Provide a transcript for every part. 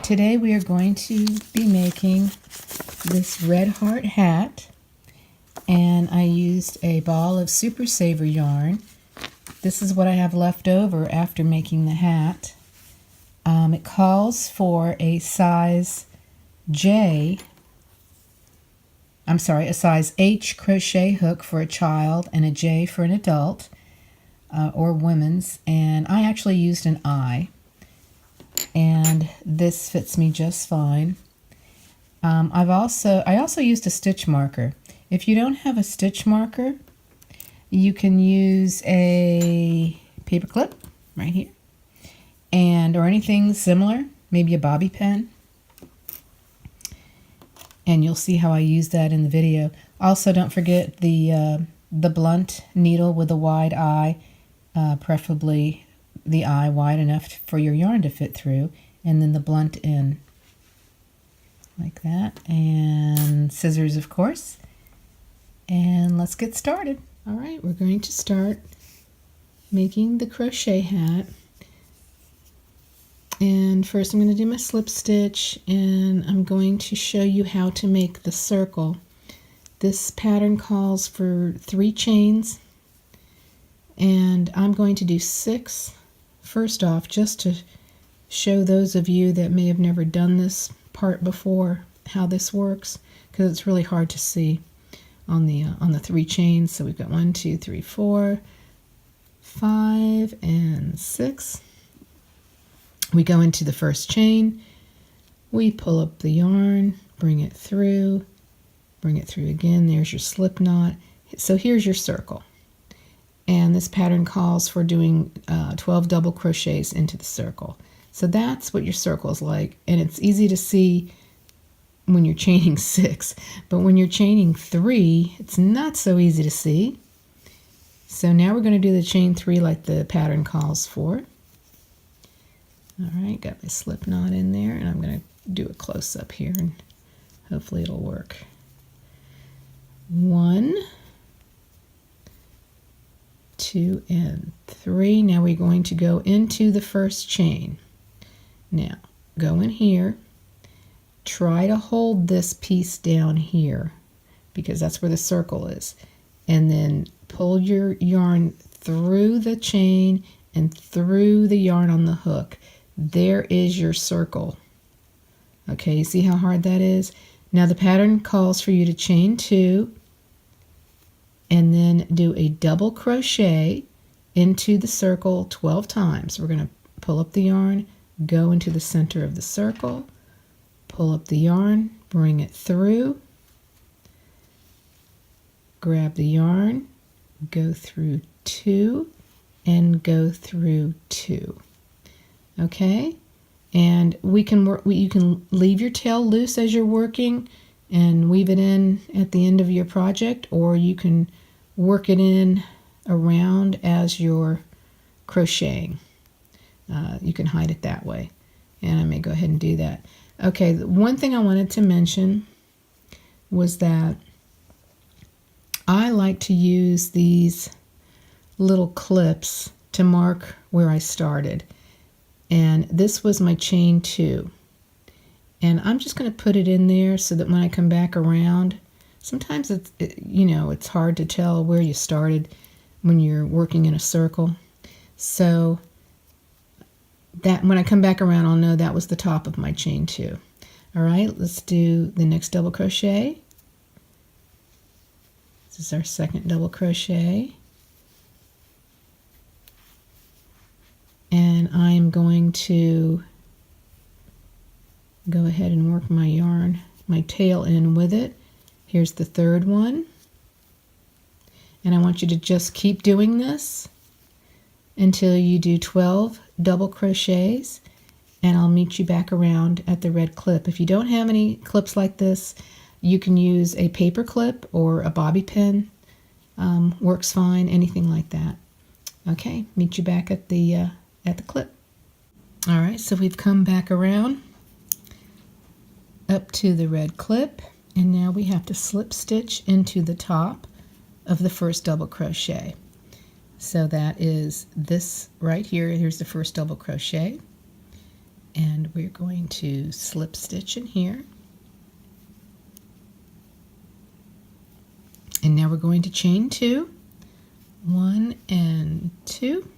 Today we are going to be making this Redheart hat, and I used a ball of Super Saver yarn. This is what I have left over after making the hat. It calls for a size a size H crochet hook for a child and a J for an adult or women's, and I actually used an I. And this fits me just fine. I also used a stitch marker. If you don't have a stitch marker, you can use a paper clip right here, or anything similar, maybe a bobby pin. And you'll see how I use that in the video. Also, don't forget the blunt needle with a wide eye, preferably the eye wide enough for your yarn to fit through, and then the blunt end like that, and scissors, of course. And let's get started. All right, we're going to start making the crochet hat. And first I'm going to do my slip stitch, and I'm going to show you how to make the circle. This pattern calls for 3 chains, and I'm going to do 6 first off, just to show those of you that may have never done this part before how this works, because it's really hard to see on the 3 chains. So we've got 1, 2, 3, 4, 5, and 6. We go into the first chain, we pull up the yarn, bring it through again. There's your slip knot. So here's your circle. And this pattern calls for doing 12 double crochets into the circle. So that's what your circle is like. And it's easy to see when you're chaining 6. But when you're chaining 3, it's not so easy to see. So now we're going to do the chain 3 like the pattern calls for. All right, got my slip knot in there. And I'm going to do a close-up here, and hopefully it'll work. 1, 2, and 3. Now we're going to go into the first chain. Now go in here, try to hold this piece down here because that's where the circle is, and then pull your yarn through the chain and through the yarn on the hook. There is your circle. Okay, you see how hard that is? Now the pattern calls for you to chain 2 and then do a double crochet into the circle 12 times. We're going to pull up the yarn, go into the center of the circle, pull up the yarn, bring it through, grab the yarn, go through 2, and go through 2. Okay? And you can leave your tail loose as you're working and weave it in at the end of your project, or you can work it in around as you're crocheting. You can hide it that way, and I may go ahead and do that. Okay, the one thing I wanted to mention was that I like to use these little clips to mark where I started, and this was my chain 2. And I'm just going to put it in there so that when I come back around, sometimes it's hard to tell where you started when you're working in a circle. So that when I come back around, I'll know that was the top of my chain 2. All right, let's do the next double crochet. This is our second double crochet. And I'm going to go ahead and work my yarn, my tail in with it. Here's the third one. And I want you to just keep doing this until you do 12 double crochets, and I'll meet you back around at the red clip. If you don't have any clips like this, you can use a paper clip or a bobby pin. Works fine, anything like that. Okay, meet you back at the clip. All right, so we've come back around up to the red clip, and now we have to slip stitch into the top of the first double crochet. So that is this right here. Here's the first double crochet. And we're going to slip stitch in here. And now we're going to chain 2, 1 and 2.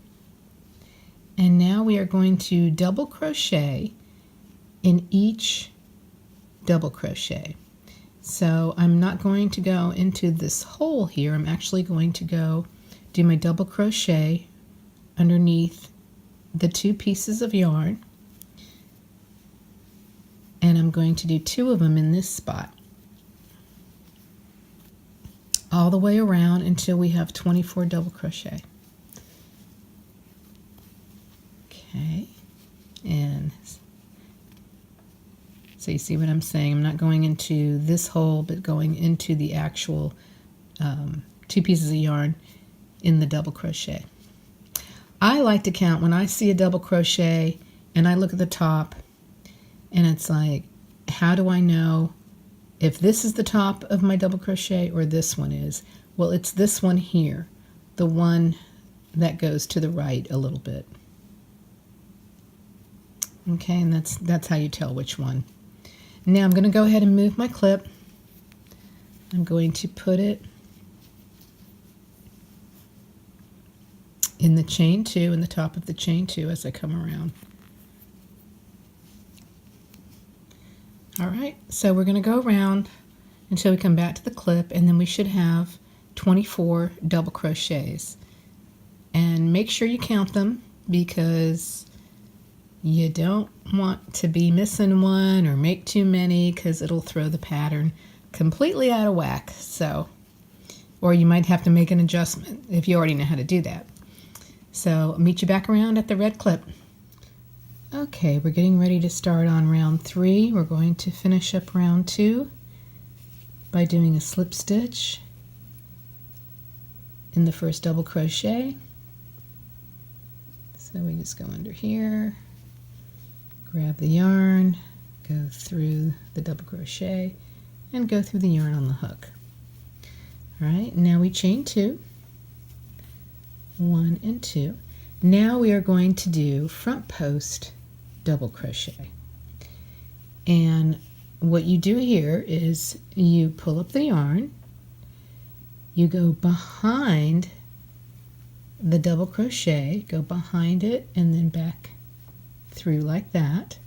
And now we are going to double crochet in each double crochet. So I'm not going to go into this hole here. I'm actually going to go do my double crochet underneath the 2 pieces of yarn, and I'm going to do 2 of them in this spot all the way around until we have 24 double crochet. Okay, and so you see what I'm saying? I'm not going into this hole, but going into the actual 2 pieces of yarn in the double crochet. I like to count when I see a double crochet and I look at the top and it's like, how do I know if this is the top of my double crochet or this one is? Well, it's this one here, the one that goes to the right a little bit. Okay, and that's how you tell which one. Now I'm going to go ahead and move my clip. I'm going to put it in the chain 2, in the top of the chain 2 as I come around. All right, so we're going to go around until we come back to the clip, and then we should have 24 double crochets. And make sure you count them, because you don't want to be missing one or make too many, because it'll throw the pattern completely out of whack. So, or you might have to make an adjustment if you already know how to do that. So I'll meet you back around at the red clip. Okay, we're getting ready to start on round 3. We're going to finish up round 2 by doing a slip stitch in the first double crochet. So we just go under here, grab the yarn, go through the double crochet, and go through the yarn on the hook. All right, now we chain 2, 1 and 2. Now we are going to do front post double crochet. And what you do here is you pull up the yarn, you go behind the double crochet, go behind it and then back through like that.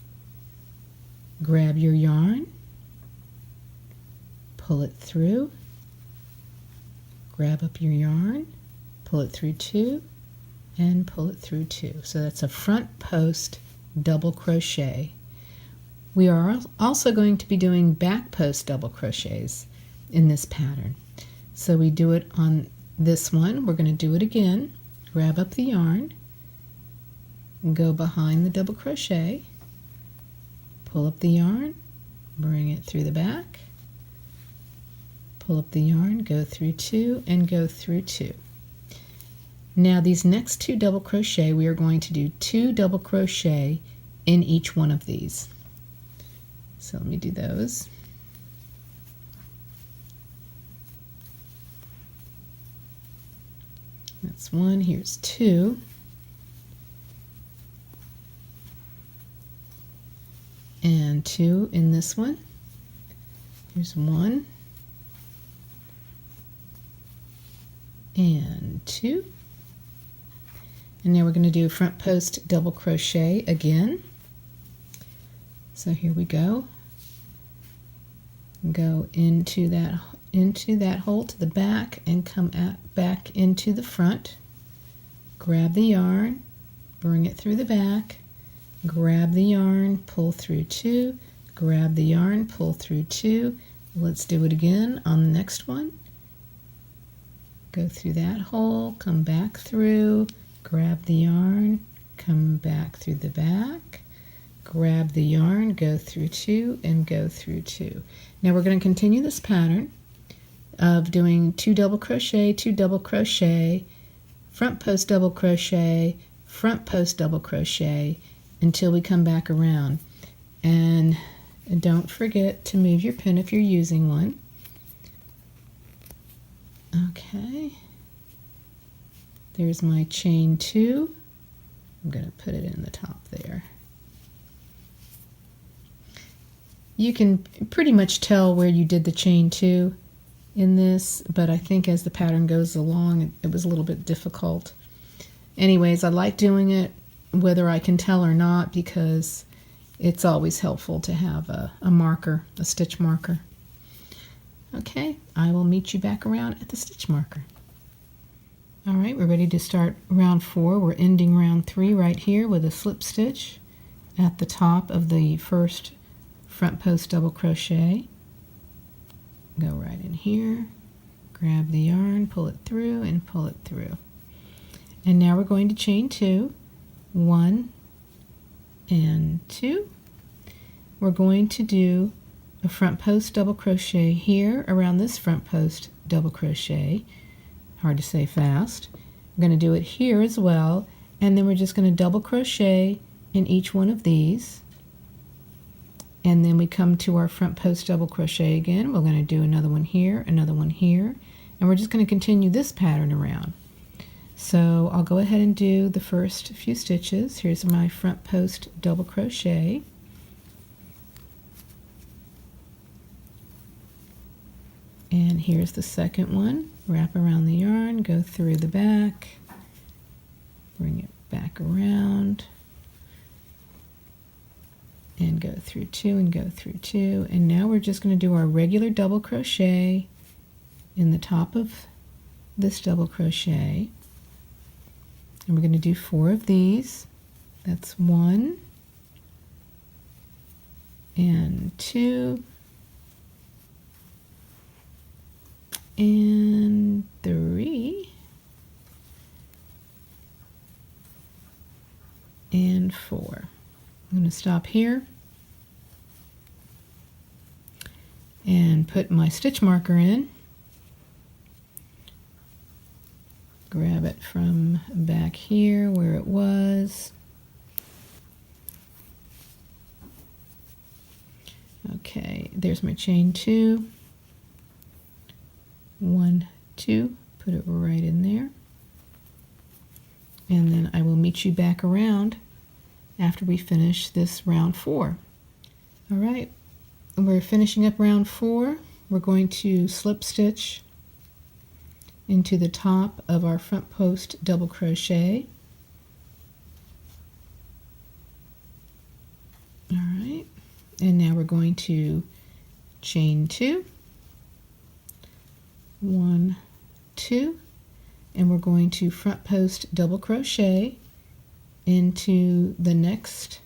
Grab your yarn, pull it through, grab up your yarn, pull it through 2, and pull it through 2. So that's a front post double crochet. We are also going to be doing back post double crochets in this pattern. So we do it on this one. We're going to do it again. Grab up the yarn, go behind the double crochet, pull up the yarn, bring it through the back, pull up the yarn, go through 2, and go through 2. Now these next 2 double crochet, we are going to do 2 double crochet in each one of these. So let me do those. That's 1, here's 2. And 2 in this one. Here's 1. And 2. And now we're going to do front post double crochet again. So here we go. Go into that hole to the back and come back into the front. Grab the yarn, bring it through the back, grab the yarn, pull through 2, grab the yarn, pull through 2. Let's do it again on the next one. Go through that hole, come back through, grab the yarn, come back through the back, grab the yarn, go through 2, and go through 2. Now we're going to continue this pattern of doing 2 double crochet, 2 double crochet, front post double crochet, front post double crochet until we come back around. And don't forget to move your pin if you're using one. Okay. There's my chain 2. I'm going to put it in the top there. you can pretty much tell where you did the chain 2 in this, but I think as the pattern goes along it was a little bit difficult. Anyways, I like doing it whether I can tell or not, because it's always helpful to have a marker, a stitch marker. Okay, I will meet you back around at the stitch marker. All right, we're ready to start round 4. We're ending round 3 right here with a slip stitch at the top of the first front post double crochet. Go right in here, grab the yarn, pull it through and pull it through. And now we're going to chain 2, 1 and 2. We're going to do a front post double crochet here around this front post double crochet. Hard to say fast. I'm going to do it here as well, and then we're just going to double crochet in each one of these, and then we come to our front post double crochet again. We're going to do another one here, and we're just going to continue this pattern around. So I'll go ahead and do the first few stitches. Here's my front post double crochet. And here's the second one. Wrap around the yarn, go through the back, bring it back around, and go through 2 and go through 2. And now we're just going to do our regular double crochet in the top of this double crochet. And we're going to do 4 of these. That's 1 and 2 and 3 and 4. I'm going to stop here and put my stitch marker in. Grab it from back here where it was. Okay, there's my chain 2. 1, 2, put it right in there. And then I will meet you back around after we finish this round 4. All right, we're finishing up round 4. We're going to slip stitch into the top of our front post double crochet. All right, and now we're going to chain 2, 1, 2, and we're going to front post double crochet into the next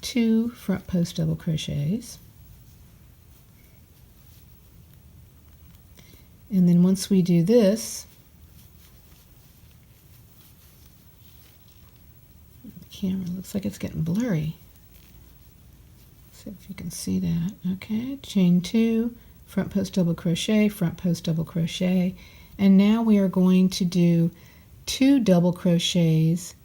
2 front post double crochets. And then once we do this, the camera looks like it's getting blurry. See if you can see that. Okay, chain 2, front post double crochet, front post double crochet, and now we are going to do 2 double crochets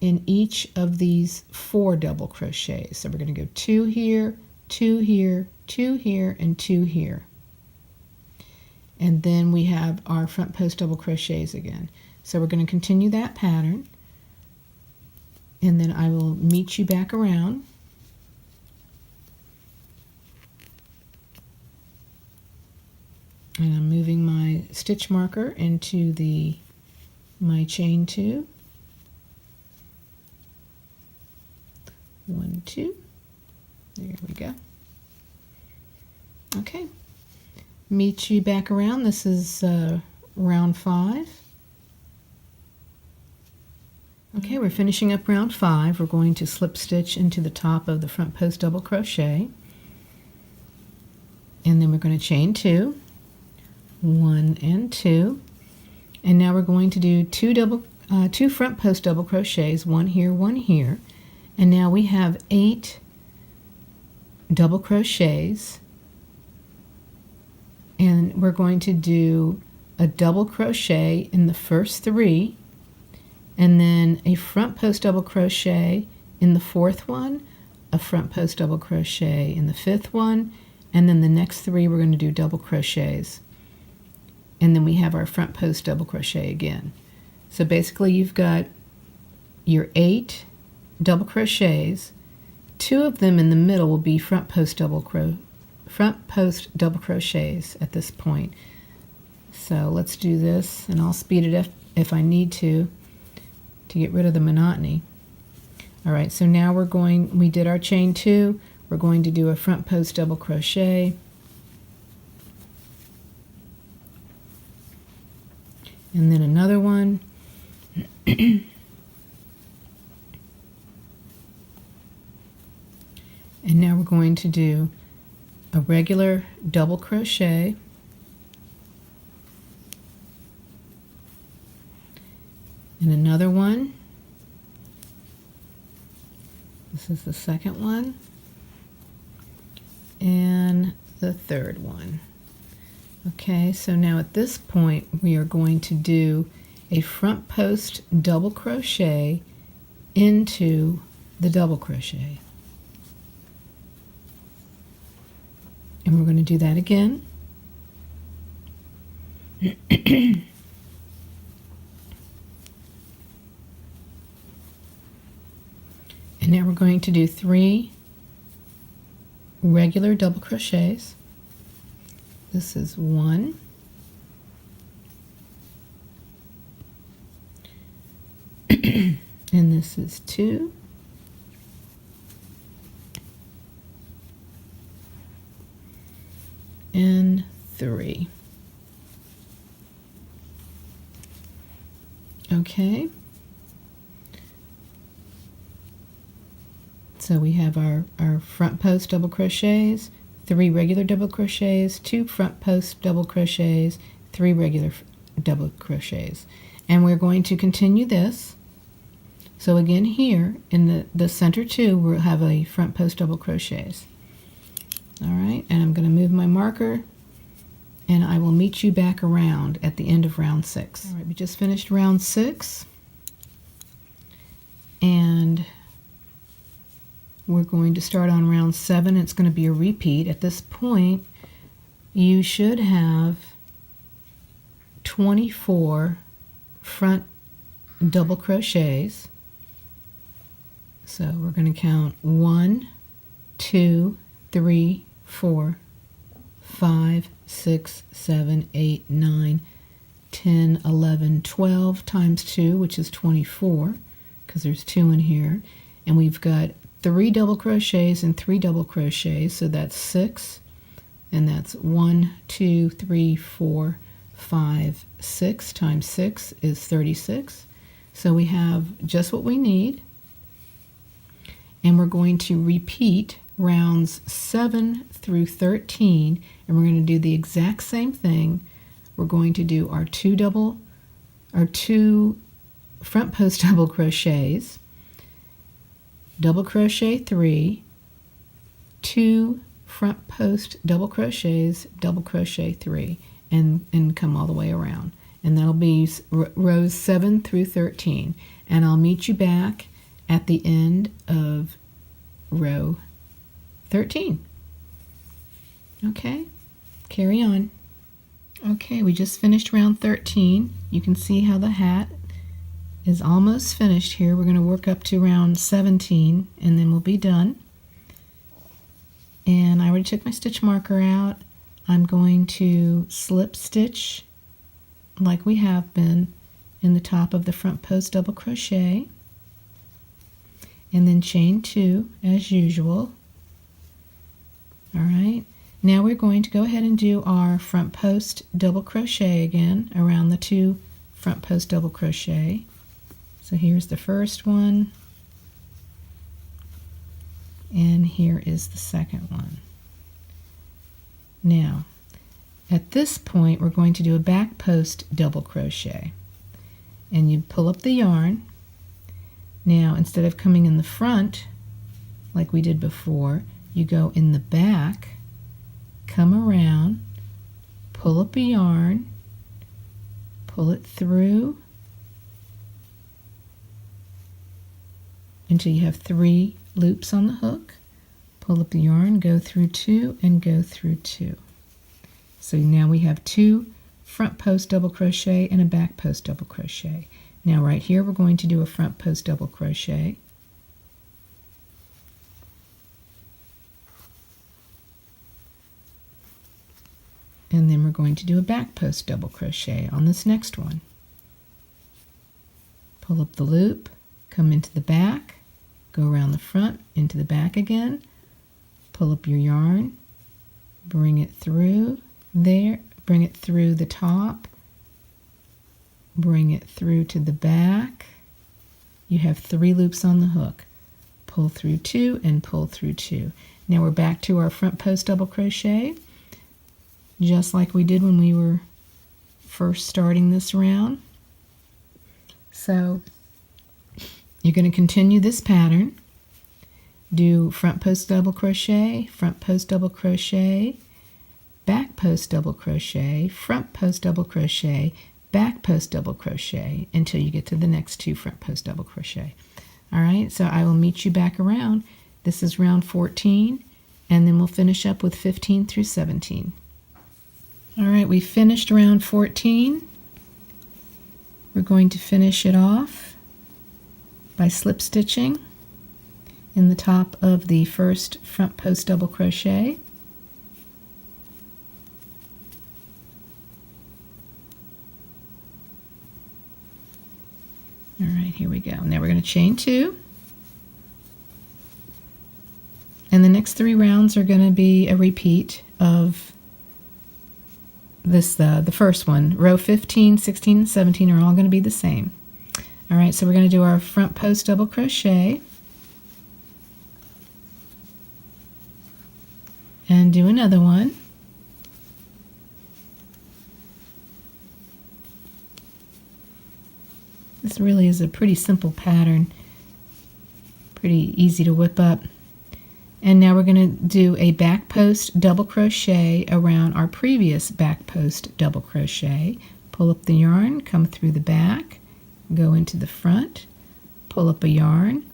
in each of these 4 double crochets. So we're going to go 2 here, 2 here, 2 here, and 2 here. And then we have our front post double crochets again. So we're going to continue that pattern, and then I will meet you back around. And I'm moving my stitch marker into my chain 2. 1, 2. There we go. Okay. Meet you back around. This is round 5. Okay, we're finishing up round 5. We're going to slip stitch into the top of the front post double crochet, and then we're going to chain 2, 1 and 2, and now we're going to do 2 front post double crochets, 1 here, 1 here, and now we have 8 double crochets. And we're going to do a double crochet in the first 3, and then a front post double crochet in the 4th one, a front post double crochet in the 5th one, and then the next 3 we're going to do double crochets. And then we have our front post double crochet again. So basically you've got your 8 double crochets, two of them in the middle will be front post double crochets at this point. So let's do this, and I'll speed it up if I need to get rid of the monotony. All right, so now we did our chain 2. We're going to do a front post double crochet, and then another one. And now we're going to do a regular double crochet, and another one. This is the second one, and the third one. Okay, so now at this point we are going to do a front post double crochet into the double crochet. And we're going to do that again. And now we're going to do 3 regular double crochets. This is 1, and this is 2, and 3. Okay. So we have our front post double crochets, 3 regular double crochets, 2 front post double crochets, 3 regular double crochets. And we're going to continue this. So again here in the center 2 we'll have a front post double crochets. All right, and I'm going to move my marker, and I will meet you back around at the end of round 6. All right, we just finished round 6, and we're going to start on round 7. It's going to be a repeat. At this point, you should have 24 front double crochets. So we're going to count 1, 2, 3, 4, 5, 6, 7, 8, 9, 10, 11, 12 times 2, which is 24, because there's 2 in here. And we've got 3 double crochets and 3 double crochets, so that's 6, and that's 1, 2, 3, 4, 5, 6 times 6 is 36. So we have just what we need, and we're going to repeat rounds 7 through 13, and we're going to do the exact same thing. We're going to do our 2 front post double crochets, double crochet 3, 2 front post double crochets, double crochet 3, and come all the way around. And that'll be rows 7 through 13. And I'll meet you back at the end of row 13. Okay, carry on. Okay, we just finished round 13. You can see how the hat is almost finished here. We're going to work up to round 17 and then we'll be done. And I already took my stitch marker out. I'm going to slip stitch like we have been in the top of the front post double crochet, and then chain 2 as usual. All right, now we're going to go ahead and do our front post double crochet again around the 2 front post double crochet. So here's the first one, and here is the second one. Now, at this point, we're going to do a back post double crochet, and you pull up the yarn. Now, instead of coming in the front like we did before, you go in the back, come around, pull up a yarn, pull it through until you have 3 loops on the hook, pull up the yarn, go through 2, and go through 2. So now we have 2 front post double crochet and a back post double crochet. Now right here we're going to do a front post double crochet, and then we're going to do a back post double crochet on this next one. Pull up the loop, come into the back, go around the front, into the back again, pull up your yarn, bring it through there, bring it through the top, bring it through to the back. You have 3 loops on the hook. Pull through 2 and pull through 2. Now we're back to our front post double crochet, just like we did when we were first starting this round. So you're going to continue this pattern. Do front post double crochet, front post double crochet, back post double crochet, front post double crochet, back post double crochet until you get to the next 2 front post double crochet. All right, so I will meet you back around. This is round 14, and then we'll finish up with 15 through 17. All right, we finished round 14. We're going to finish it off by slip stitching in the top of the first front post double crochet. All right, here we go. Now we're going to chain 2. And the next 3 rounds are going to be a repeat of this, the first one. Row 15, 16, and 17 are all going to be the same. All right, so we're going to do our front post double crochet and do another one. This really is a pretty simple pattern, pretty easy to whip up. And now we're going to do a back post double crochet around our previous back post double crochet. Pull up the yarn, come through the back, go into the front, pull up a yarn,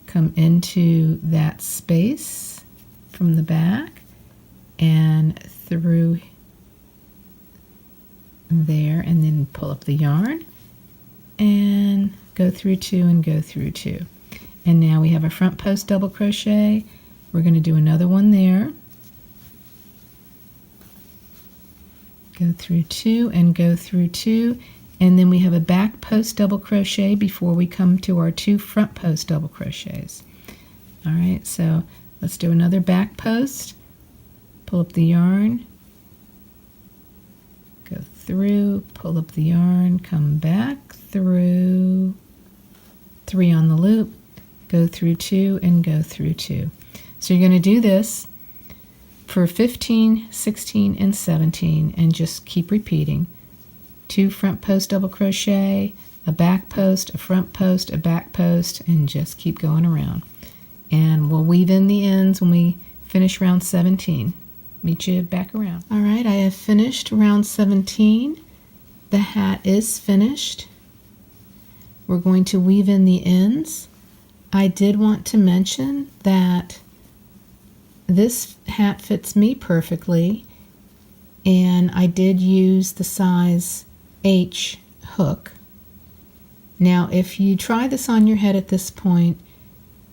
come into that space from the back and through there, and then pull up the yarn and go through 2 and go through 2. And now we have a front post double crochet. We're going to do another one there. Go through 2 and go through 2, and then we have a back post double crochet before we come to our 2 front post double crochets. All right, so let's do another back post. Pull up the yarn, go through, pull up the yarn, come back through, 3 on the loop, go through 2 and go through 2. So you're going to do this for 15, 16, and 17 and just keep repeating. 2 front post double crochet, a back post, a front post, a back post, and just keep going around. And we'll weave in the ends when we finish round 17. Meet you back around. All right, I have finished round 17. The hat is finished. We're going to weave in the ends. I did want to mention that this hat fits me perfectly, and I did use the size H hook. Now, if you try this on your head at this point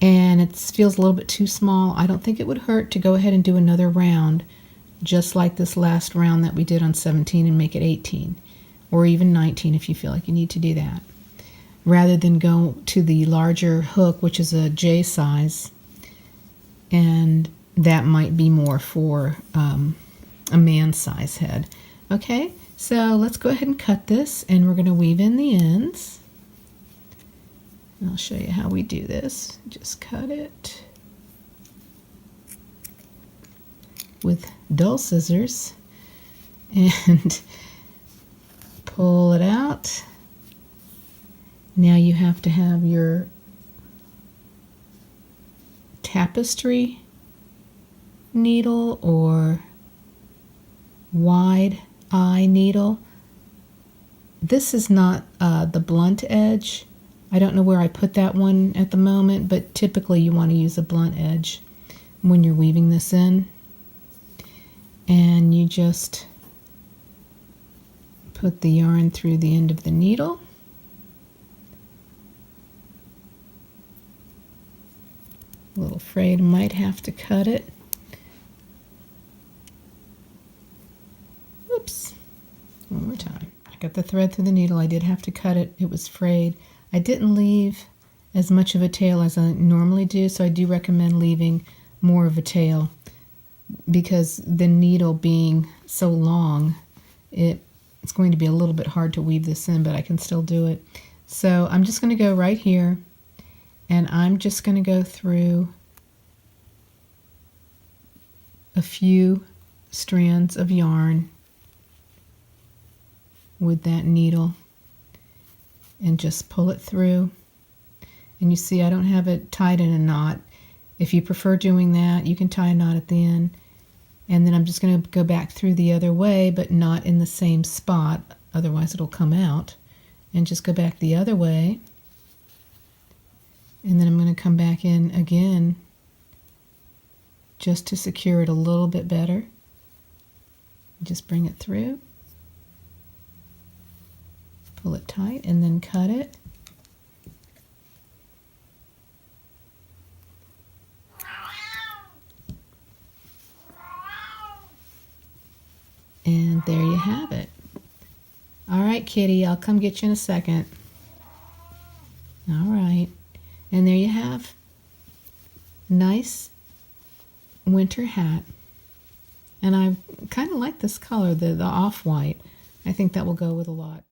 and it feels a little bit too small, I don't think it would hurt to go ahead and do another round, just like this last round that we did on 17, and make it 18, or even 19 if you feel like you need to do that, rather than go to the larger hook, which is a J size, and that might be more for a man size head. Okay, so let's go ahead and cut this, and we're going to weave in the ends. And I'll show you how we do this. Just cut it with dull scissors and pull it out. Now you have to have your tapestry needle or wide eye needle. This is not the blunt edge. I don't know where I put that one at the moment, but typically you want to use a blunt edge when you're weaving this in. And you just put the yarn through the end of the needle. A little afraid I might have to cut it. the thread through the needle. I did have to cut it. It was frayed. I didn't leave as much of a tail as I normally do, so I do recommend leaving more of a tail because the needle being so long, it's going to be a little bit hard to weave this in, but I can still do it. So I'm just going to go right here, and I'm just going to go through a few strands of yarn with that needle and just pull it through. And you see I don't have it tied in a knot. If you prefer doing that, you can tie a knot at the end. And then I'm just going to go back through the other way, but not in the same spot, otherwise it'll come out. And just go back the other way. And then I'm going to come back in again just to secure it a little bit better. Just bring it through. Pull it tight and then cut it. And there you have it. All right, kitty, I'll come get you in a second. All right. And there you have nice winter hat. And I kind of like this color, the off-white. I think that will go with a lot.